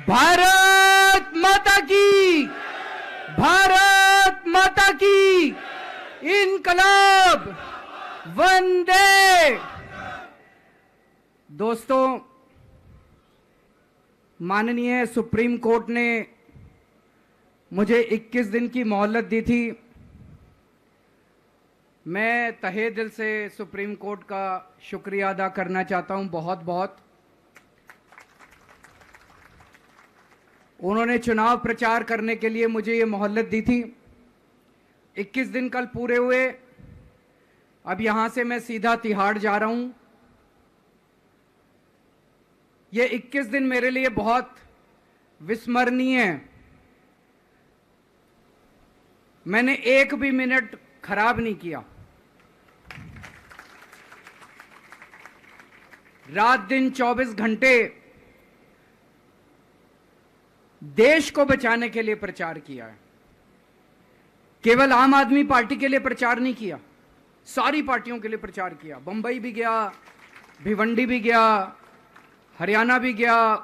भारत माता की, भारत माता की, इनकलाब, वंदे। दोस्तों, माननीय सुप्रीम कोर्ट ने मुझे 21 दिन की मोहलत दी थी। मैं तहे दिल से सुप्रीम कोर्ट का शुक्रिया अदा करना चाहता हूं, बहुत बहुत। उन्होंने चुनाव प्रचार करने के लिए मुझे ये मोहलत दी थी। 21 दिन कल पूरे हुए। अब यहां से मैं सीधा तिहाड़ जा रहा हूं। ये 21 दिन मेरे लिए बहुत विस्मरणीय है। मैंने एक भी मिनट खराब नहीं किया। रात दिन 24 घंटे देश को बचाने के लिए प्रचार किया है। केवल आम आदमी पार्टी के लिए प्रचार नहीं किया, सारी पार्टियों के लिए प्रचार किया। बंबई भी गया, भिवंडी भी गया, हरियाणा भी गया,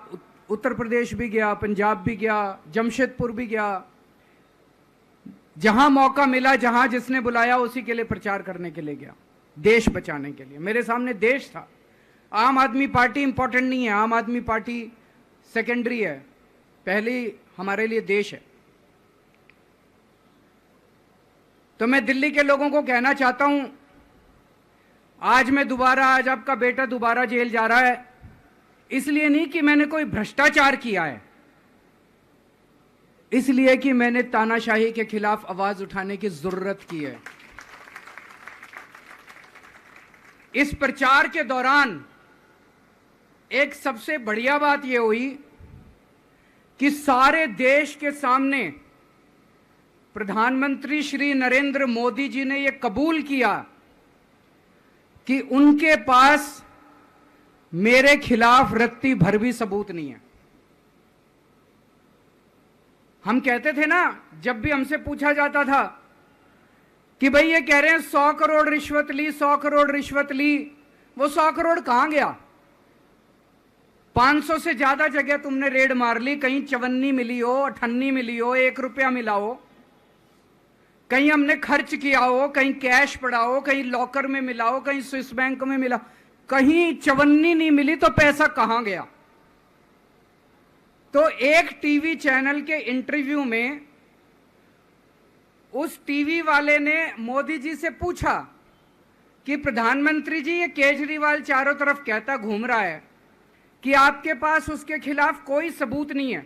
उत्तर प्रदेश भी गया, पंजाब भी गया, जमशेदपुर भी गया। जहां मौका मिला, जहां जिसने बुलाया, उसी के लिए प्रचार करने के लिए गया, देश बचाने के लिए। मेरे सामने देश था। आम आदमी पार्टी इंपॉर्टेंट नहीं है, आम आदमी पार्टी सेकेंडरी है, पहली हमारे लिए देश है। तो मैं दिल्ली के लोगों को कहना चाहता हूं, आज आपका बेटा दोबारा जेल जा रहा है, इसलिए नहीं कि मैंने कोई भ्रष्टाचार किया है, इसलिए कि मैंने तानाशाही के खिलाफ आवाज उठाने की जरूरत की है। इस प्रचार के दौरान एक सबसे बढ़िया बात यह हुई कि सारे देश के सामने प्रधानमंत्री श्री नरेंद्र मोदी जी ने यह कबूल किया कि उनके पास मेरे खिलाफ रत्ती भर भी सबूत नहीं है। हम कहते थे ना, जब भी हमसे पूछा जाता था कि भाई ये कह रहे हैं 100 करोड़ रिश्वत ली, 100 करोड़ रिश्वत ली, वो 100 करोड़ कहां गया? 500 से ज्यादा जगह तुमने रेड मार ली, कहीं चवन्नी मिली हो, 98 मिली हो, 1 रुपया मिला हो, कहीं हमने खर्च किया हो, कहीं कैश पड़ा हो, कहीं लॉकर में मिला हो, कहीं स्विस बैंक में मिला, कहीं चवन्नी नहीं मिली, तो पैसा कहां गया? तो एक टीवी चैनल के इंटरव्यू में उस टीवी वाले ने मोदी जी से पूछा कि प्रधानमंत्री जी, ये केजरीवाल चारों तरफ कहता घूम रहा है कि आपके पास उसके खिलाफ कोई सबूत नहीं है,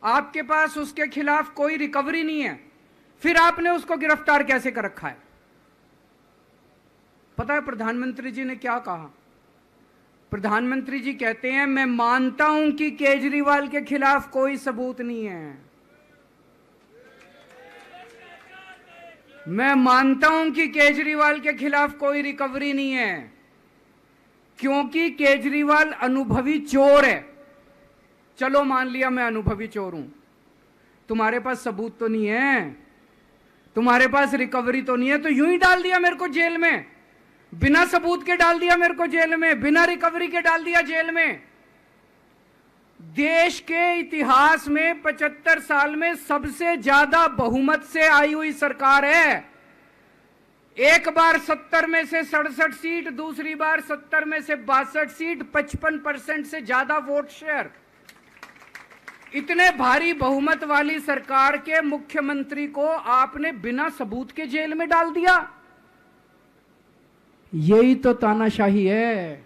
आपके पास उसके खिलाफ कोई रिकवरी नहीं है, फिर आपने उसको गिरफ्तार कैसे कर रखा है? पता है प्रधानमंत्री जी ने क्या कहा? प्रधानमंत्री जी कहते हैं, मैं मानता हूं कि केजरीवाल के खिलाफ कोई सबूत नहीं है, मैं मानता हूं कि केजरीवाल के खिलाफ कोई रिकवरी नहीं है, क्योंकि केजरीवाल अनुभवी चोर है। चलो मान लिया मैं अनुभवी चोर हूं, तुम्हारे पास सबूत तो नहीं है, तुम्हारे पास रिकवरी तो नहीं है, तो यूं ही डाल दिया मेरे को जेल में, बिना सबूत के डाल दिया मेरे को जेल में, बिना रिकवरी के डाल दिया जेल में। देश के इतिहास में 75 साल में सबसे ज्यादा बहुमत से आई हुई सरकार है। एक बार 70 में से 67 सीट, दूसरी बार 70 में से 62 सीट, 55% से ज्यादा वोट शेयर। इतने भारी बहुमत वाली सरकार के मुख्यमंत्री को आपने बिना सबूत के जेल में डाल दिया। यही तो तानाशाही है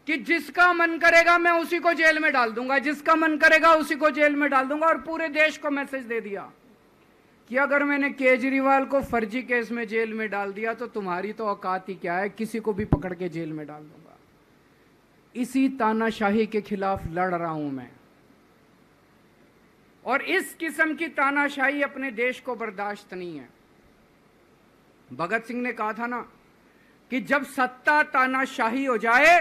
कि जिसका मन करेगा मैं उसी को जेल में डाल दूंगा, जिसका मन करेगा उसी को जेल में डाल दूंगा। और पूरे देश को मैसेज दे दिया कि अगर मैंने केजरीवाल को फर्जी केस में जेल में डाल दिया तो तुम्हारी तो औकात ही क्या है, किसी को भी पकड़ के जेल में डाल दूंगा। इसी तानाशाही के खिलाफ लड़ रहा हूं मैं, और इस किस्म की तानाशाही अपने देश को बर्दाश्त नहीं है। भगत सिंह ने कहा था ना कि जब सत्ता तानाशाही हो जाए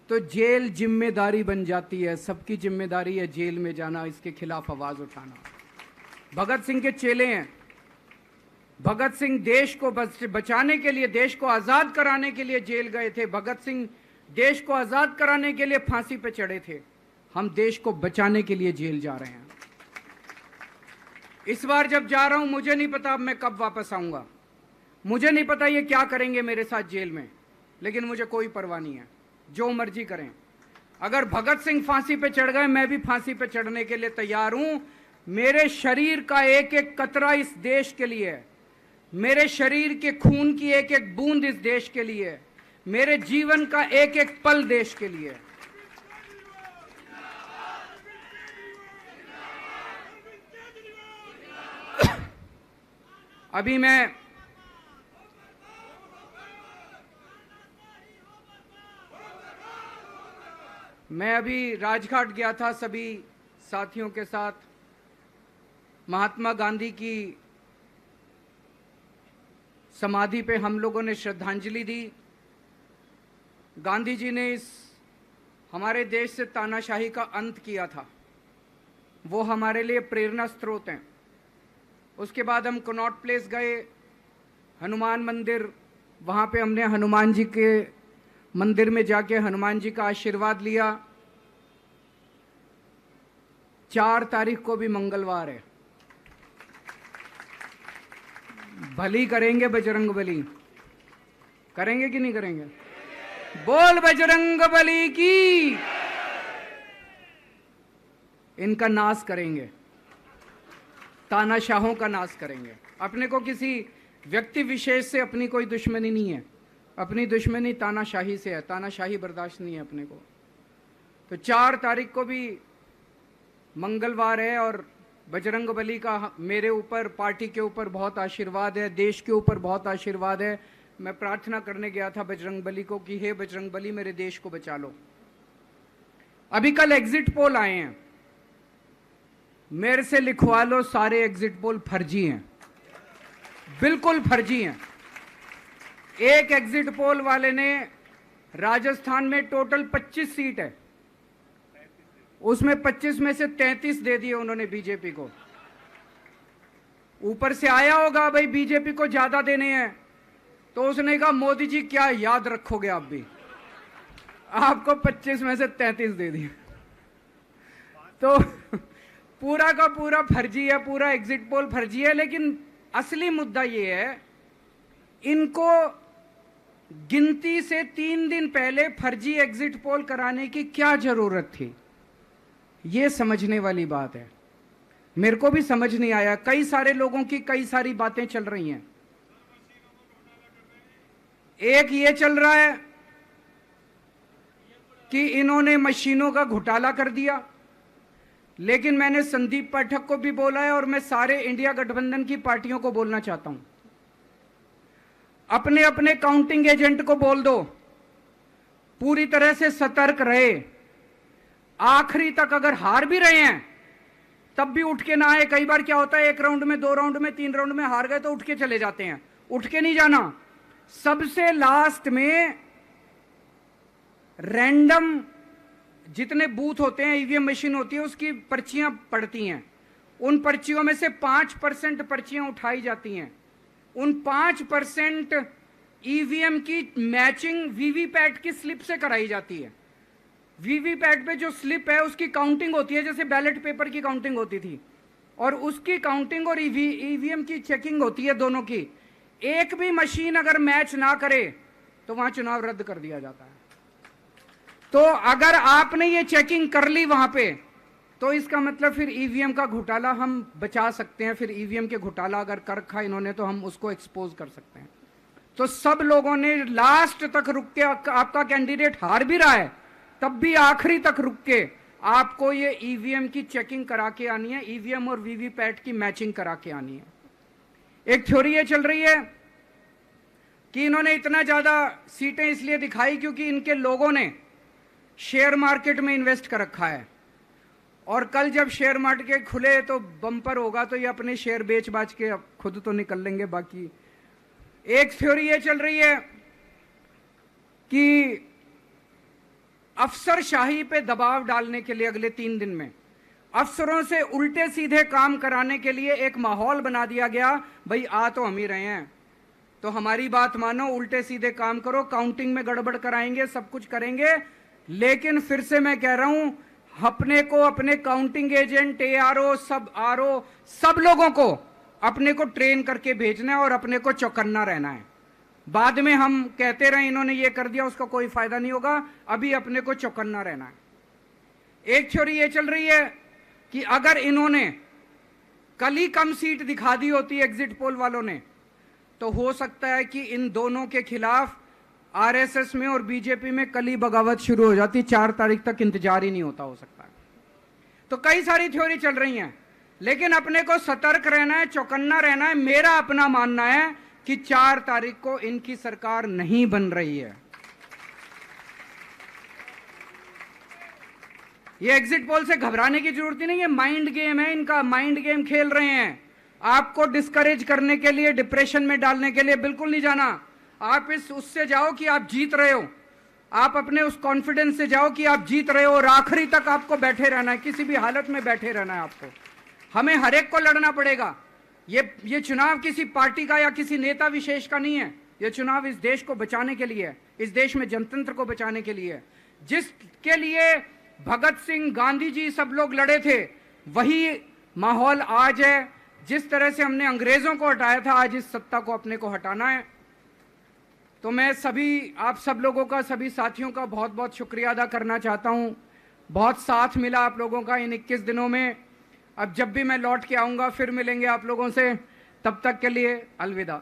तो जेल जिम्मेदारी बन जाती है, सबकी जिम्मेदारी है जेल में जाना, इसके खिलाफ आवाज उठाना। भगत सिंह के चेले हैं। भगत सिंह देश को बचाने के लिए, देश को आजाद कराने के लिए जेल गए थे। भगत सिंह देश को आजाद कराने के लिए फांसी पे चढ़े थे, हम देश को बचाने के लिए जेल जा रहे हैं। इस बार जब जा रहा हूं, मुझे नहीं पता अब मैं कब वापस आऊंगा, मुझे नहीं पता ये क्या करेंगे मेरे साथ जेल में, लेकिन मुझे कोई परवाह नहीं है, जो मर्जी करें। अगर भगत सिंह फांसी पे चढ़ गए, मैं भी फांसी पे चढ़ने के लिए तैयार हूं। मेरे शरीर का एक एक कतरा इस देश के लिए है, मेरे शरीर के खून की एक एक बूंद इस देश के लिए, मेरे जीवन का एक एक पल देश के लिए। अभी मैं अभी राजघाट गया था सभी साथियों के साथ। महात्मा गांधी की समाधि पे हम लोगों ने श्रद्धांजलि दी। गांधी जी ने इस हमारे देश से तानाशाही का अंत किया था, वो हमारे लिए प्रेरणा स्रोत हैं। उसके बाद हम कनॉट प्लेस गए, हनुमान मंदिर, वहाँ पे हमने हनुमान जी के मंदिर में जाके हनुमान जी का आशीर्वाद लिया। 4 तारीख को भी मंगलवार है, भली करेंगे बजरंग बली, करेंगे कि नहीं करेंगे? बोल बजरंग बली की। इनका नाश करेंगे, तानाशाहों का नाश करेंगे। अपने को किसी व्यक्ति विशेष से अपनी कोई दुश्मनी नहीं है, अपनी दुश्मनी तानाशाही से है, तानाशाही बर्दाश्त नहीं है अपने को। तो 4 तारीख को भी मंगलवार है और बजरंग बली का मेरे ऊपर, पार्टी के ऊपर बहुत आशीर्वाद है, देश के ऊपर बहुत आशीर्वाद है। मैं प्रार्थना करने गया था बजरंग बली को कि हे बजरंग बली, मेरे देश को बचा लो। अभी कल एग्जिट पोल आए हैं, मेरे से लिखवा लो, सारे एग्जिट पोल फर्जी हैं, बिल्कुल फर्जी हैं। एक एग्जिट पोल वाले ने राजस्थान में टोटल 25 सीट है, उसमें 25 में से 33 दे दिए उन्होंने बीजेपी को। ऊपर से आया होगा भाई बीजेपी को ज्यादा देने हैं, तो उसने कहा मोदी जी क्या याद रखोगे आप भी, आपको 25 में से 33 दे दिए। तो पूरा का पूरा फर्जी है, पूरा एग्जिट पोल फर्जी है। लेकिन असली मुद्दा ये है, इनको गिनती से 3 दिन पहले फर्जी एग्जिट पोल कराने की क्या जरूरत थी, ये समझने वाली बात है। मेरे को भी समझ नहीं आया, कई सारे लोगों की कई सारी बातें चल रही हैं। एक ये चल रहा है कि इन्होंने मशीनों का घोटाला कर दिया, लेकिन मैंने संदीप पाठक को भी बोला है और मैं सारे इंडिया गठबंधन की पार्टियों को बोलना चाहता हूं, अपने अपने काउंटिंग एजेंट को बोल दो, पूरी तरह से सतर्क रहे। आखिरी तक अगर हार भी रहे हैं तब भी उठ के ना आए। कई बार क्या होता है, 1 राउंड में, 2 राउंड में, 3 राउंड में हार गए तो उठ के चले जाते हैं, उठ के नहीं जाना। सबसे लास्ट में रैंडम जितने बूथ होते हैं, ईवीएम मशीन होती है, उसकी पर्चियां पड़ती हैं। उन पर्चियों में से 5% पर्चियां उठाई जाती हैं। उन 5% ईवीएम की मैचिंग वीवीपैट की स्लिप से कराई जाती है। वीवीपैट पे जो स्लिप है उसकी काउंटिंग होती है, जैसे बैलेट पेपर की काउंटिंग होती थी, और उसकी काउंटिंग और ईवीएम की चेकिंग होती है दोनों की। एक भी मशीन अगर मैच ना करे तो वहां चुनाव रद्द कर दिया जाता है। तो अगर आपने ये चेकिंग कर ली वहां पे, तो इसका मतलब फिर ईवीएम का घोटाला हम बचा सकते हैं। फिर ईवीएम के घोटाला अगर कर रखा इन्होंने तो हम उसको एक्सपोज कर सकते हैं। तो सब लोगों ने लास्ट तक रुक के, आपका कैंडिडेट हार भी रहा है तब भी आखिरी तक रुक के आपको ये ईवीएम की चेकिंग करा के आनी है, ईवीएम और वीवीपैट की मैचिंग करा के आनी है। एक थ्योरी ये चल रही है कि इन्होंने इतना ज्यादा सीटें इसलिए दिखाई क्योंकि इनके लोगों ने शेयर मार्केट में इन्वेस्ट कर रखा है, और कल जब शेयर मार्केट खुले तो बम्पर होगा, तो ये अपने शेयर बेच बाच के खुद तो निकल लेंगे। बाकी एक थ्योरी ये चल रही है कि अफसरशाही पे दबाव डालने के लिए अगले 3 दिन में अफसरों से उल्टे सीधे काम कराने के लिए एक माहौल बना दिया गया। भाई आ तो हम ही रहे हैं, तो हमारी बात मानो, उल्टे सीधे काम करो, काउंटिंग में गड़बड़ कराएंगे, सब कुछ करेंगे। लेकिन फिर से मैं कह रहा हूं, अपने को, अपने काउंटिंग एजेंट, एआरओ, सब आरओ, सब लोगों को अपने को ट्रेन करके भेजना है और अपने को चौकन्ना रहना है। बाद में हम कहते रहे इन्होंने ये कर दिया, उसका कोई फायदा नहीं होगा। अभी अपने को चौकन्ना रहना है। एक थ्योरी ये चल रही है कि अगर इन्होंने कल ही कम सीट दिखा दी होती एग्जिट पोल वालों ने, तो हो सकता है कि इन दोनों के खिलाफ आरएसएस में और बीजेपी में कल ही बगावत शुरू हो जाती। 4 तारीख तक इंतजार ही नहीं होता, हो सकता है। तो कई सारी थ्योरी चल रही हैं, लेकिन अपने को सतर्क रहना है, चौकन्ना रहना है। मेरा अपना मानना है कि 4 तारीख को इनकी सरकार नहीं बन रही है। ये एग्जिट पोल से घबराने की जरूरत ही नहीं है, माइंड गेम है इनका, माइंड गेम खेल रहे हैं। आपको डिस्करेज करने के लिए, डिप्रेशन में डालने के लिए बिल्कुल नहीं जाना। आप उससे जाओ कि आप जीत रहे हो, आप अपने उस कॉन्फिडेंस से जाओ कि आप जीत रहे हो, और आखिरी तक आपको बैठे रहना है, किसी भी हालत में बैठे रहना है आपको। हमें हर एक को लड़ना पड़ेगा। ये चुनाव किसी पार्टी का या किसी नेता विशेष का नहीं है। ये चुनाव इस देश को बचाने के लिए है, इस देश में जनतंत्र को बचाने के लिए है। जिसके लिए भगत सिंह, गांधी जी सब लोग लड़े थे, वही माहौल आज है। जिस तरह से हमने अंग्रेजों को हटाया था, आज इस सत्ता को अपने को हटाना है। तो मैं सभी, आप सब लोगों का, सभी साथियों का बहुत बहुत शुक्रिया अदा करना चाहता हूं। बहुत साथ मिला आप लोगों का इन 21 दिनों में। अब जब भी मैं लौट के आऊंगा फिर मिलेंगे आप लोगों से। तब तक के लिए अलविदा।